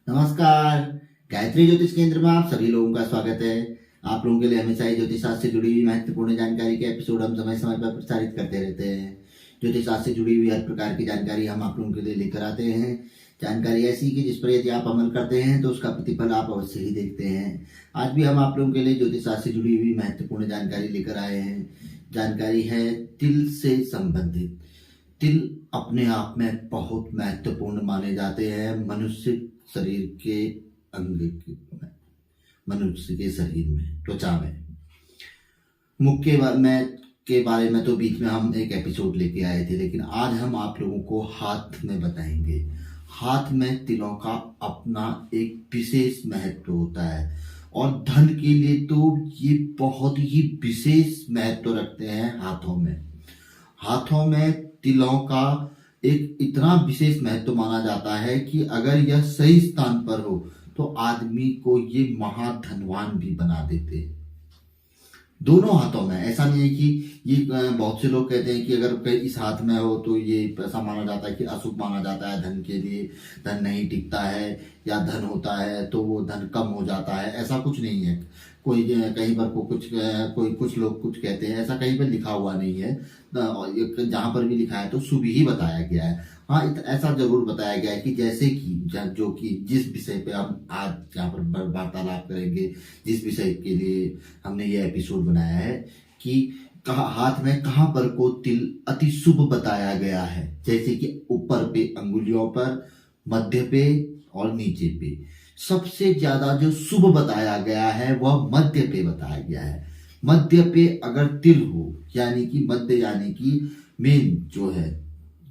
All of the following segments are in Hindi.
नमस्कार। गायत्री ज्योतिष केंद्र में आप सभी लोगों का स्वागत है। आप लोगों के लिए हमेशा ही ज्योतिष शास्त्र से जुड़ी हुई महत्वपूर्ण जानकारी के एपिसोड हम समय समय पर प्रसारित करते रहते हैं। ज्योतिष शास्त्र से जुड़ी हुई हर प्रकार की जानकारी हम आप लोगों के लिए लेकर आते हैं। जानकारी ऐसी कि जिस पर यदि आप अमल करते हैं तो उसका प्रतिफल आप अवश्य ही देखते हैं। आज भी हम आप लोगों के लिए ज्योतिष शास्त्र से जुड़ी हुई महत्वपूर्ण जानकारी लेकर आए हैं। जानकारी है तिल से संबंधित। तिल अपने आप में बहुत महत्वपूर्ण माने जाते हैं मनुष्य शरीर के अंग मनुष्य के शरीर में, त्वचा में। मुख के बारे में तो बीच में हम एक एपिसोड लेके आए थे, लेकिन आज हम आप लोगों को हाथ में बताएंगे। हाथ में तिलों का अपना एक विशेष महत्व होता है और धन के लिए तो ये बहुत ही विशेष महत्व रखते हैं। हाथों में तिलों का एक इतना विशेष महत्व माना जाता है कि अगर यह सही स्थान पर हो तो आदमी को ये महाधनवान भी बना देते हैं। दोनों हाथों में, ऐसा नहीं है कि ये बहुत से लोग कहते हैं कि अगर इस हाथ में हो तो ये ऐसा माना जाता है कि अशुभ माना जाता है, धन के लिए, धन नहीं टिकता है, या धन होता है तो वो धन कम हो जाता है। ऐसा कुछ नहीं है। कोई कहीं पर कुछ लोग कुछ कहते हैं, ऐसा कहीं पर लिखा हुआ नहीं है। जहां पर भी लिखा है तो शुभ ही बताया गया है। हाँ, ऐसा जरूर बताया गया है कि जैसे कि जो कि जिस विषय पे हम आज यहाँ पर वार्तालाप करेंगे, जिस विषय के लिए हमने ये एपिसोड बनाया है कि हाथ में कहाँ पर को तिल अति शुभ बताया गया है। जैसे कि ऊपर पे अंगुलियों पर, मध्य पे और नीचे पे। सबसे ज्यादा जो शुभ बताया गया है वह मध्य पे बताया गया है। मध्य पे अगर तिल हो, यानी कि मध्य यानी कि मेन जो है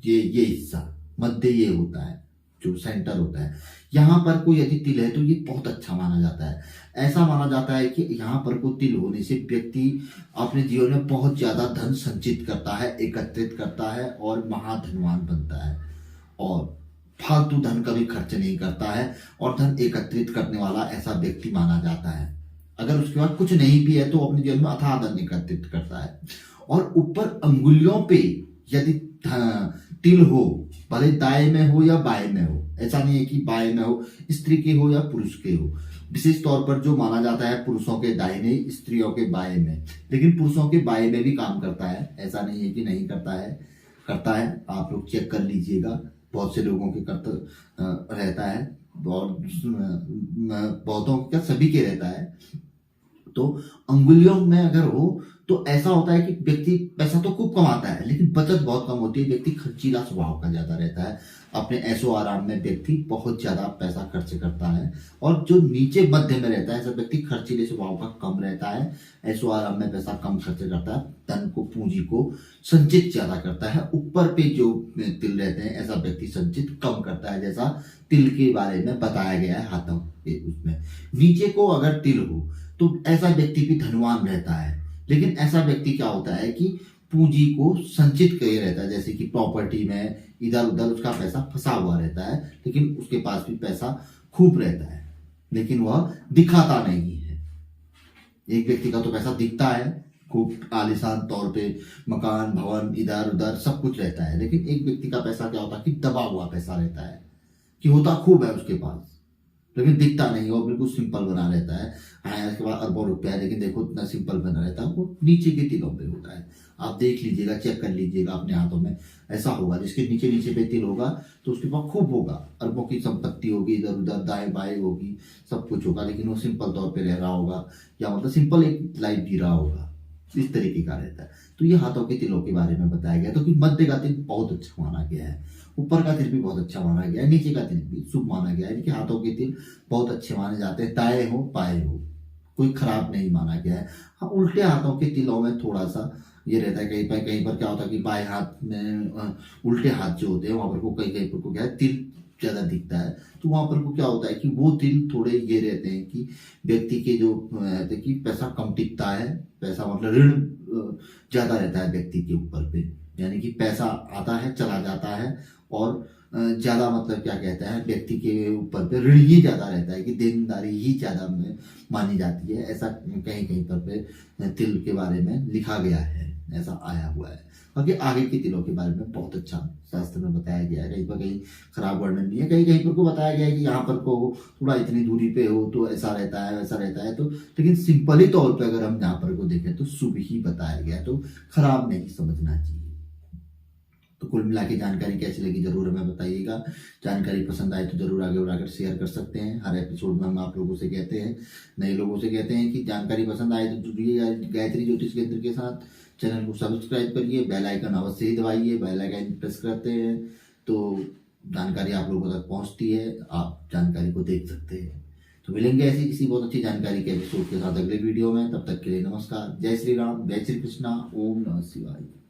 ये हिस्सा मध्य ये होता है, जो सेंटर होता है। यहाँ पर कोई यदि तिल है तो ये बहुत अच्छा माना जाता है। ऐसा माना जाता है कि यहाँ पर कोई तिल होने से व्यक्ति अपने जीवन में बहुत ज्यादा धन संचित करता है, एकत्रित करता है और महाधनवान बनता है और फालतू धन का भी खर्च नहीं करता है और धन एकत्रित करने वाला ऐसा व्यक्ति माना जाता है। अगर उसके बाद कुछ नहीं भी है तो अपने जीवन में अथाह धन एकत्रित करता है। और ऊपर अंगुलियों पे यदि तिल हो, भले दाएं में हो या बाएं में हो, ऐसा नहीं है कि बाएं में हो, स्त्री के हो या पुरुष के हो। विशेष तौर पर जो माना जाता है पुरुषों के दाहिने, स्त्रियों के बाएं में, लेकिन पुरुषों के बाएं में भी काम करता है। ऐसा नहीं है कि नहीं करता है, करता है। आप लोग चेक कर लीजिएगा, बहुत से लोगों के रहता है और बहुतों का सभी के रहता है। तो अंगुलियों में अगर हो तो ऐसा होता है कि व्यक्ति पैसा तो खूब कमाता है लेकिन बचत बहुत कम होती है। व्यक्ति खर्चीला स्वभाव का ज्यादा रहता है। अपने ऐशो आराम में व्यक्ति बहुत ज्यादा पैसा खर्च करता है। और जो नीचे मध्य में रहता है ऐसा व्यक्ति खर्चीले स्वभाव का कम रहता है, ऐशो आराम में पैसा कम खर्च करता है, धन को, पूंजी को संचित ज्यादा करता है। ऊपर पे जो तिल रहते हैं ऐसा व्यक्ति संचित कम करता है, जैसा तिल के बारे में बताया गया है हाथों के उसमें। नीचे को अगर तिल हो तो ऐसा व्यक्ति भी धनवान रहता है, लेकिन ऐसा व्यक्ति क्या होता है कि पूंजी को संचित किए रहता है। जैसे कि प्रॉपर्टी में इधर उधर उसका पैसा फंसा हुआ रहता है, लेकिन उसके पास भी पैसा खूब रहता है, लेकिन वह दिखाता नहीं है। एक व्यक्ति का तो पैसा दिखता है, खूब आलीशान तौर पे मकान, भवन, इधर उधर सब कुछ रहता है, लेकिन एक व्यक्ति का पैसा क्या होता है कि दबा हुआ पैसा रहता है, कि होता खूब है उसके पास लेकिन दिखता नहीं, वो बिल्कुल सिंपल बना रहता है। हाँ, इसके बाद अरबों रुपया, लेकिन देखो इतना सिंपल बना रहता है, वो नीचे के तिलों पे होता है। आप देख लीजिएगा, चेक कर लीजिएगा अपने हाथों में। ऐसा होगा जिसके नीचे नीचे पे तिल होगा तो उसके पास खूब होगा, अरबों की संपत्ति होगी, इधर उधर दाएं बाएं होगी, सब कुछ होगा, लेकिन वो सिंपल तौर पे रह रहा होगा, या मतलब सिंपल एक लाइफ जी रहा होगा, इस तरीके का रहता है। तो ये हाथों के तिलों के बारे में बताया गया। तो कि मध्य का तिल बहुत अच्छा माना गया है, ऊपर का तिल भी बहुत अच्छा माना गया है, नीचे का तिल भी शुभ माना गया है। कि हाथों के तिल बहुत अच्छे माने जाते हैं, दाएं हो बाएं हो, कोई खराब नहीं माना गया है। हाँ, उल्टे हाथों के तिलों में थोड़ा सा ये रहता है। कहीं पर क्या होता है कि बाएं हाथ में उल्टे हाथ जो होते हैं वहां पर को कहीं पर को क्या है तिल ज्यादा दिखता है, तो वहां पर को क्या होता है कि वो तिल थोड़े ये रहते हैं कि व्यक्ति के जो रहते हैं कि पैसा कम टिकता है, पैसा मतलब ऋण ज्यादा रहता है व्यक्ति के ऊपर पे, यानी कि पैसा आता है चला जाता है और ज्यादा मतलब क्या कहता है, व्यक्ति के ऊपर पे ऋण ही ज्यादा रहता है कि देनदारी ही ज्यादा में मानी जाती है। ऐसा कहीं कहीं पर पे तिल के बारे में लिखा गया है, ऐसा आया हुआ है। बाकी आगे के तिलों के बारे में बहुत अच्छा शास्त्र में बताया गया है, कहीं पर कहीं खराब वर्णन नहीं है, कहीं कहीं पर को बताया गया है कि यहाँ पर को थोड़ा इतनी दूरी पे हो तो ऐसा रहता है वैसा रहता है, तो लेकिन सिंपली तौर पे अगर हम यहाँ पर को देखें तो शुभ ही बताया गया है, तो खराब नहीं समझना चाहिए। तो कुल मिला के जानकारी कैसी लगी जरूर हमें बताइएगा। जानकारी पसंद आए तो जरूर आगे बढ़ाकर शेयर कर सकते हैं। हर एपिसोड में हम आप लोगों से कहते हैं, नए लोगों से कहते हैं कि जानकारी पसंद आए तो जुड़िए गायत्री ज्योतिष केंद्र के साथ। चैनल को सब्सक्राइब करिए, बेल आइकन अवश्य ही दबाइए, बेल आइकन प्रेस करते हैं तो जानकारी आप लोगों तक पहुंचती है, आप जानकारी को देख सकते हैं। तो मिलेंगे ऐसी किसी बहुत अच्छी जानकारी के एपिसोड के साथ अगले वीडियो में। तब तक के लिए नमस्कार, जय श्री राम, जय श्री कृष्णा, ओम नमः शिवाय।